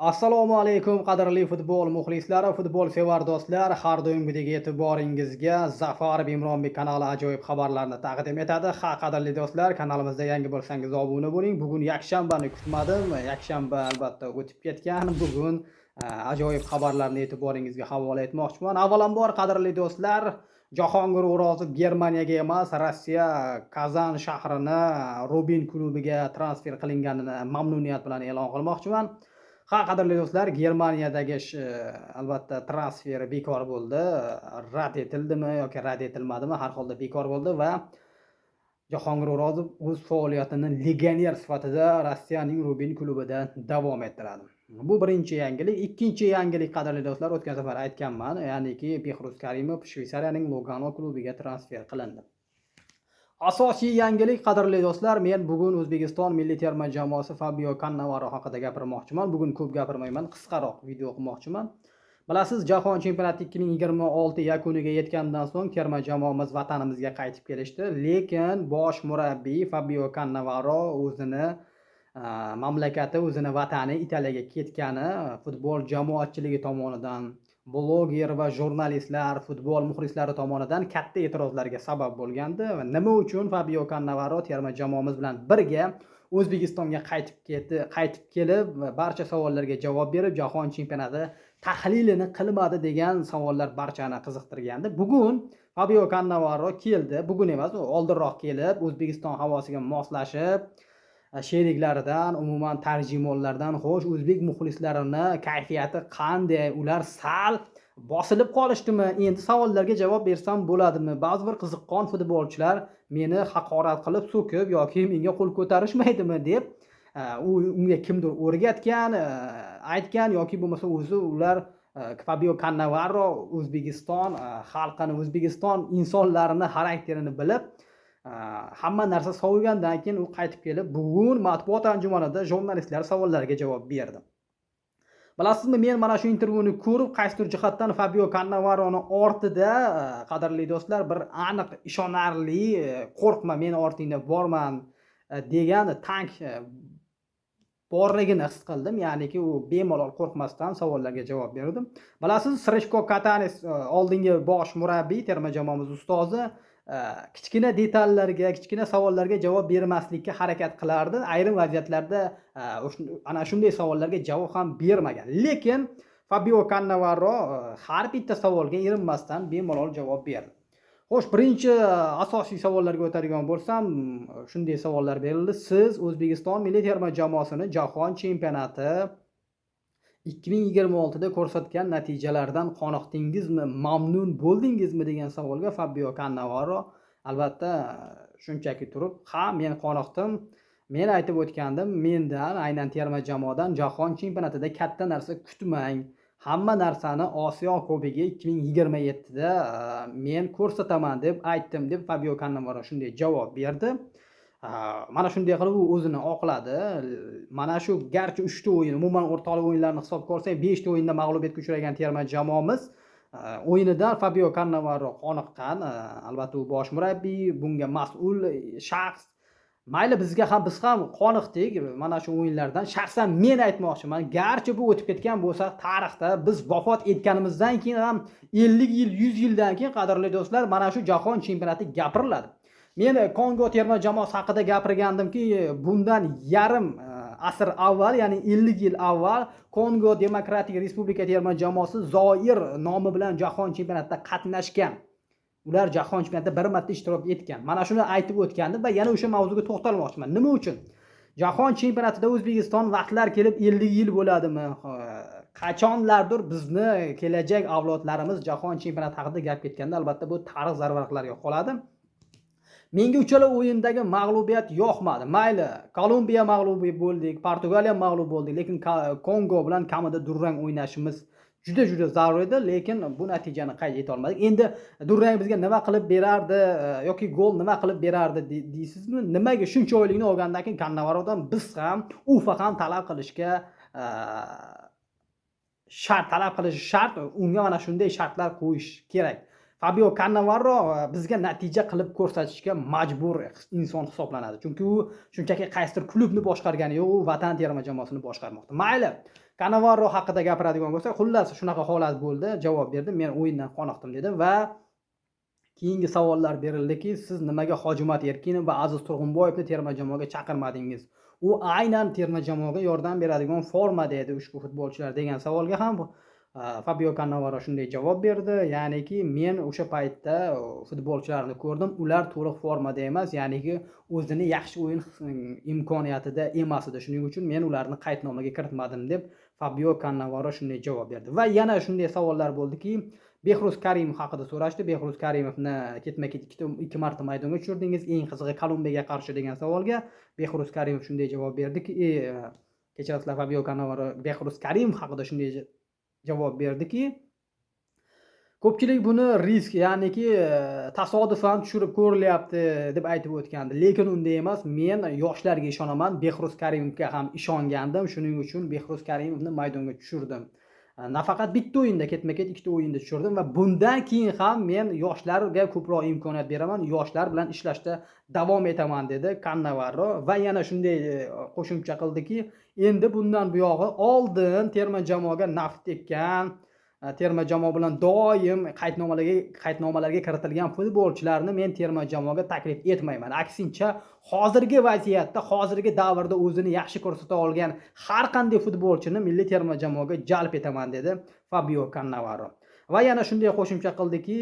Assalomu alaykum qadrli futbol muxlislari, futbol sevar do'stlar. Har doimgidek e'tiboringizga Zafar Bimronbek kanali ajoyib xabarlarni taqdim etadi. Qadrli do'stlar, kanalimizda yangi bo'lsangiz obuna bo'ling. Bugun yakshanbani kutmadim. Yakshanba albatta o'tib ketgan. Bugun ajoyib xabarlarni e'tiboringizga havola etmoqchiman. Avvalambor qadrli do'stlar, Jahongir O'rozov Germaniyaga emas, Rossiya Kazan shahrini Rubin klubiga transfer qilinganini mamnuniyat bilan e'lon qilmoqchiman. Qadrli do'stlar, Germaniyadagi albatta transfer bekor bo'ldi. Rad etildimi yoki rad etilmadimi, har holda bekor bo'ldi va Jahongir O'rozov o'z faoliyatini legioner sifatida Rossiyaning Rubin klubida davom ettiradi. Bu birinchi yangilik. Ikkinchi yangilik qadrli do'stlar, o'tgan safar aytganman, ya'niki Behruz Karimov Shveysariyaning Lugano klubiga transfer qilindi. Asosiy yangilik qadrli do'stlar, men bugun O'zbekiston milliy terma jamoasi Fabio Cannavaro haqida gapirmoqchiman. Bugun ko'p gapirmayman, qisqaroq video qilmoqchiman. Bilasiz, Jahon chempionati 2026 yakuniga yetgandan so'ng terma jamoamiz vatanimizga qaytib kelishdi, lekin bosh murabbiy Fabio Cannavaro o'zini mamlakati, o'zini vatani Italiyaga ketgani futbol jamoatchiligi tomonidan, bloger va jurnalistlar, futbol muxlislari tomonidan katta e'tirozlarga sabab bo'lgandi. Va nima uchun Fabio Cannavaro terma jamoamiz bilan birga O'zbekistonga qaytib kelib barcha savollarga javob berib, Jahon chempionati tahlilini qilmadi degan savollar barchani qiziqtirgandi. Bugun Fabio Cannavaro keldi. Bugun emas, oldinroq kelib, O'zbekiston havosiga moslashib, sheriklaridan, umuman tarjimonlardan, xo'sh, o'zbek muxlislarini kayfiyati qanday? Ular sal bosilib qolishdimi? Endi savollarga javob bersam bo'ladimi? Ba'zi bir qiziqqon futbolchilar meni haqorat qilib, so'kib yoki menga qo'l ko'tarishmaydimi deb unga kimdir o'rgatgan, aytgan yoki bo'lmasa o'zi ular Fabio Cannavaro O'zbekiston xalqini, O'zbekiston insonlarini xarakterini bilib, hamma narsa sovigandan keyin u qaytib kelib, bugun matbuot anjumanida jurnalistlar savollariga javob berdi. Bilasizmi, men mana shu intervyuni ko'rib, qaysidir jihatdan Fabio Cannavaro'ni ortida, qadrli do'stlar, bir aniq, ishonarli, qo'rqma, men ortingda borman degan tank borligini his qildim. Ya'niki u bemalol qo'rqmasdan savollarga javob berdi. Bilasiz, Srechko Katanes oldingi bosh murabbiy, terma jamoamiz ustozi, kichkina detallarga, kichkina savollarga javob bermaslikka harakat qilardi. Ayrim vaziyatlarda ana shunday savollarga javob ham bermagan. Lekin Fabio Cannavaro har bitta savolga erinmasdan bemalol javob berdi. Xo'sh, birinchi asosiy savollarga o'tadigan bo'lsam, shunday savollar berildi. Siz O'zbekiston milliy terma jamoasini Jahon chempionati 2026 da ko'rsatgan natijalardan qoniqdingizmi, mamnun bo'ldingizmi degan savolga Fabio Cannavaro albatta shunchaki turib, ha, men qoniqdim. Men aytib o'tgandim, mendan, aynan terma jamoadan Jahon chempionatida katta narsa kutmang. Hamma narsani Osiyo Kubogiga 2027 da men ko'rsataman deb aytdim deb Fabio Cannavaro shunday javob berdi. Mana shunday qilib u o'zini oqladi. Mana shu garchi 3 ta o'yin, umuman o'rtoqlik o'yinlarini hisobga olsak, 5 ta o'yinda mag'lubiyatga uchragan terma jamoamiz o'yinidan Fabio Cannavaro qoniqqan. Albatta u bosh murabbiy, bunga mas'ul shaxs. Mayli, biz ham qoniqdik mana shu o'yinlardan. Shaxsan men aytmoqchiman, garchi bu o'tib ketgan bo'lsa, tarixda biz vafot etganimizdan keyin ham 50 yil, 100 yildan keyin qadrli do'stlar, mana shu Jahon chempionati gapiriladi. Men Kongo terma jamoasi haqida gapirgandimki, bundan yarim asr avval, ya'ni 50 yil avval Kongo Demokratik Respublika terma jamoasi Zoir nomi bilan Jahon chempionatida qatnashgan. Ular Jahon chempionatida bir marta ishtirok etgan. Mana shuni aytib o'tgandim va yana o'sha mavzuga to'xtalmoqchiman. Nima uchun? Jahon chempionatida O'zbekiston vaqtlar kelib 50 yil bo'ladimi? Qachonlardir bizni kelajak avlodlarimiz Jahon chempionati haqida gap ketganda albatta bu tarix zarvaraqlariga qoladi. Menga uchala o'yindagi mag'lubiyat yoqmadi. Mayli, Kolumbiya mag'lub bo'ldik, Portugaliya mag'lub bo'ldik, lekin Kongo bilan kamida durang o'ynashimiz juda zarur edi, lekin bu natijani qayd eta olmadik. Endi durang bizga nima qilib berardi yoki gol nima qilib berardi deysizmi? Nimaga shuncha oylikni olgandan keyin Cannavarodan biz ham, UFA ham talab qilishga shart, unga mana shunday shartlar qo'yish kerak. Fabio Cannavaro bizga natija qilib ko'rsatishga majbur inson hisoblanadi. Chunki u shunchaki qaysidir klubni boshqargani yo'q, u vatan terma jamoasini boshqarmoqda. Mayli, Cannavaro haqida gapiradigan bo'lsak, xullas shunaqa holat bo'ldi, javob berdim. Men o'yindan qoniqdim dedi va keyingi savollar berildiki, siz nimaga Hojimat Erkinov va Aziz Turg'unboyevni terma jamoaga chaqirmadingiz? U aynan terma jamoaga yordam beradigan formada edi ushbu futbolchilar degan savolga ham Fabio Cannavaro shunday javob berdi, ya'niki men o'sha paytda futbolchilarni ko'rdim, ular to'liq formada emas, ya'niki o'zini yaxshi o'yin imkoniyatida emas edi. Shuning uchun men ularni qaydnomaga kiritmadim deb Fabio Cannavaro shunday javob berdi. Va yana shunday savollar bo'ldiki, Behruz Karimov haqida so'rashdi. Behruz Karimovni ketma-ket 2 marta maydonga tushirdiingiz, eng qizig'i Kolumbiyaga qarshi degan savolga Behruz Karimov shunday javob berdiki, kechirasizlar, Fabio Cannavaro Behruz Karimov haqida shunday javob berdiki, ko'pchilik buni risk, ya'niki tasodifan tushirib ko'rilyapti deb aytib o'tgandi. Lekin unday emas. Men yoshlarga ishonaman, Behruz Karimovga ham ishongandim. Shuning uchun Behruz Karimovni maydonga tushirdim. Nafaqat bitta o'yinda, ketma-ket 2 ta o'yinda tushirdim va bundan keyin ham men yoshlarga ko'proq imkoniyat beraman, yoshlar bilan ishlashda davom etaman dedi Cannavaro va yana shunday qo'shimcha qildiki, endi bundan buyog'i oldin terma jamoaga naf tekkan, terma jamoa bilan doim qaydnomalarga kiritilgan futbolchilarni men terma jamoaga taklif etmayman. Aksincha, hozirgi vaziyatda, hozirgi davrda o'zini yaxshi ko'rsata olgan har qanday futbolchini milliy terma jamoaga jalb etaman dedi Fabio Cannavaro. Va yana shunday qo'shimcha qildiki,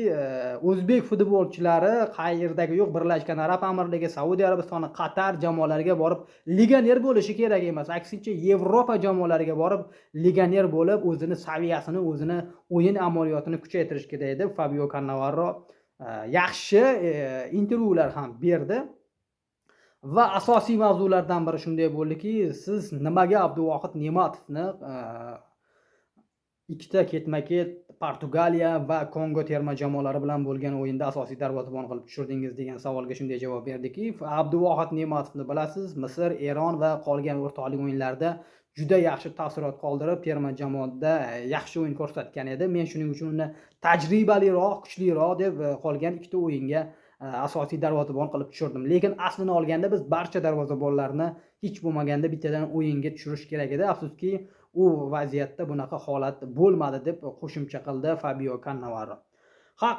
o'zbek futbolchilari qayerdagi yo'q, Birlashgan Arab Amirligi, Saudiya Arabistoni, Qatar jamoalariga borib legioner bo'lishi kerak emas. Aksincha, Yevropa jamoalariga borib legioner bo'lib, o'zini saviyasini, o'zini o'yin amaliyotini kuchaytirish kerak edi. Fabio Cannavaro yaxshi intervyular ham berdi. Va asosiy mavzulardan biri shunday bo'ldiki, siz nimaga Abduvohid Ne'matovni ikkita ketma-ket Portugaliya va Kongo terma jamoalari bilan bo'lgan o'yinda asosiy darvozabon qilib tushirdingiz degan savolga shunday javob berdiki, Abduvohid Ne'matovni bilasiz, Misr, Eron va qolgan o'rtoqlik o'yinlarida juda yaxshi taassurot qoldirib, terma jamoada yaxshi o'yin ko'rsatgan edi. Men shuning uchun uni tajribaliroq, kuchliroq deb qolgan 2 ta o'yinga asosiy darvozabon qilib tushirdim. Lekin aslini olganda biz barcha darvozabonlarni hech bo'lmaganda bittadan o'yinga tushirish kerak edi. Afsuski, u vaziyatda bunaqa holat bo'lmadi deb qo'shimcha qildi Fabio Cannavaro.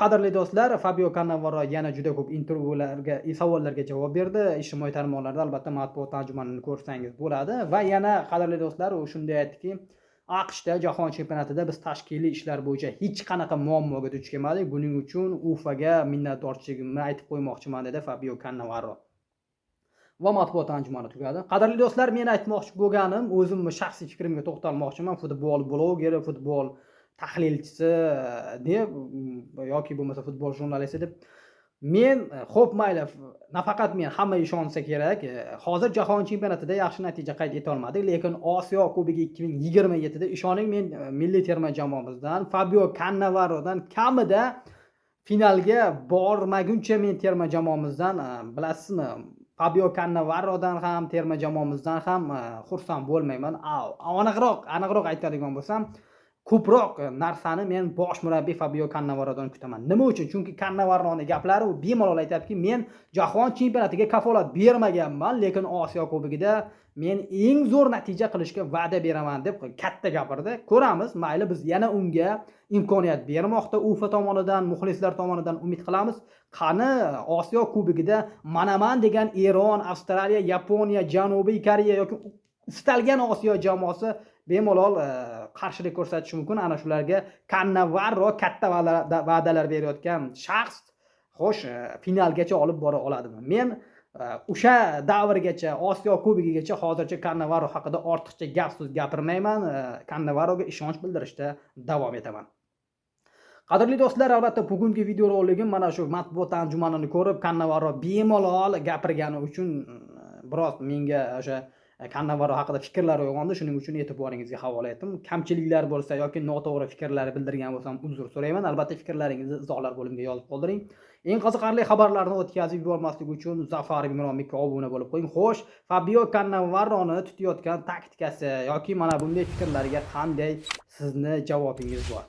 Qadrli do'stlar, Fabio Cannavaro yana juda ko'p intervyularga, savollarga javob berdi. Ijtimoiy tarmoqlarda albatta matbuot tarjimonini ko'rsangiz bo'ladi. Va yana qadrli do'stlar, u shunday aytdiki, AQShda jahon chempionatida biz tashkiliy ishlar bo'yicha hech qanaqa muammoga duch kelmadik. Buning uchun UFAga minnatdorchiligimni aytib qo'ymoqchiman dedi Fabio Cannavaro. Va matbuot anjumani tugadi. Qadrli do'stlar, men aytmoqchi bo'lganim, o'zimning shaxsiy fikrimga to'xtalmoqchiman. Futbol blogeri, futbol tahlilchisi deb yoki bo'lmasa futbol jurnalisti deb. Men xo'p, mayli, nafaqat men, hamma ishonsa kerak. Hozir jahon chempionatida yaxshi natija qayd eta olmadik, lekin Osiyo Kubogi 2027 da ishoning, men milliy terma jamoamizdan Fabio Cannavarodan kamida finalga bormaguncha men terma jamoamizdan, bilasizmi, Fabio Cannavarodan ham terma jamoamizdan ham xursand bo'lmayman. Aniqroq aytadigan bo'lsam, ko'proq narsani men bosh murabbiy Fabio Cannavarodan kutaman. Nima uchun? Chunki Cannavaroning gaplari u bemalol aytadiki, men jahon chempionatiga kafolat bermaganman, lekin Osiyo Kubogida men eng zo'r natija qilishga va'da beraman deb katta gapirdi. Ko'ramiz, mayli, biz yana unga imkoniyat bermoqda UFA tomonidan, muxlislar tomonidan umid qilamiz. Qani Osiyo Kubogida manaman degan Eron, Avstraliya, Yaponiya, Janubiy Koreya yoki istalgan Osiyo jamoasi bemalol qarshilik ko'rsatishi mumkin. Ana shularga Cannavaro katta va'dalar berayotgan shaxs, xo'sh, finalgacha olib bora oladimi? Men o'sha davrgacha, Osiyo Kubogigacha hozircha Cannavaro haqida ortiqcha gap-so'z gapirmayman. Cannavaroga ishonch bildirishda davom etaman. Qadrli do'stlar, albatta bugungi video roligim mana shu matbuot anjumanini ko'rib, Cannavaro bemalol gapirgani uchun biroz menga o'sha Cannavaro haqida fikrlar uyg'ondi. Shuning uchun e'tiboringizga havola etdim. Kamchiliklar bo'lsa yoki noto'g'ri fikrlar bildirgan bo'lsam uzr so'rayman. Albatta fikrlaringizni izohlar bo'limiga yozib qoldiring. Eng qiziqarli xabarlarni o'tkazib yubormaslik uchun Zafar Imronbekka obuna bo'lib qo'ying. Xo'sh, Fabio Cannavaroni tutayotgan taktikasi yoki mana bunday fikrlarga qanday sizni javobingiz bor?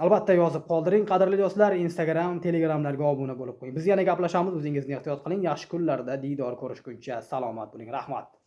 Albatta yozib qoldiring qadrli do'stlar. Instagram, Telegramlarga obuna bo'lib qo'ying. Biz yana gaplashamiz. O'zingizni ehtiyot qiling. Yaxshi kunlarda diydor ko'rishguncha salomat bo'ling. Rahmat.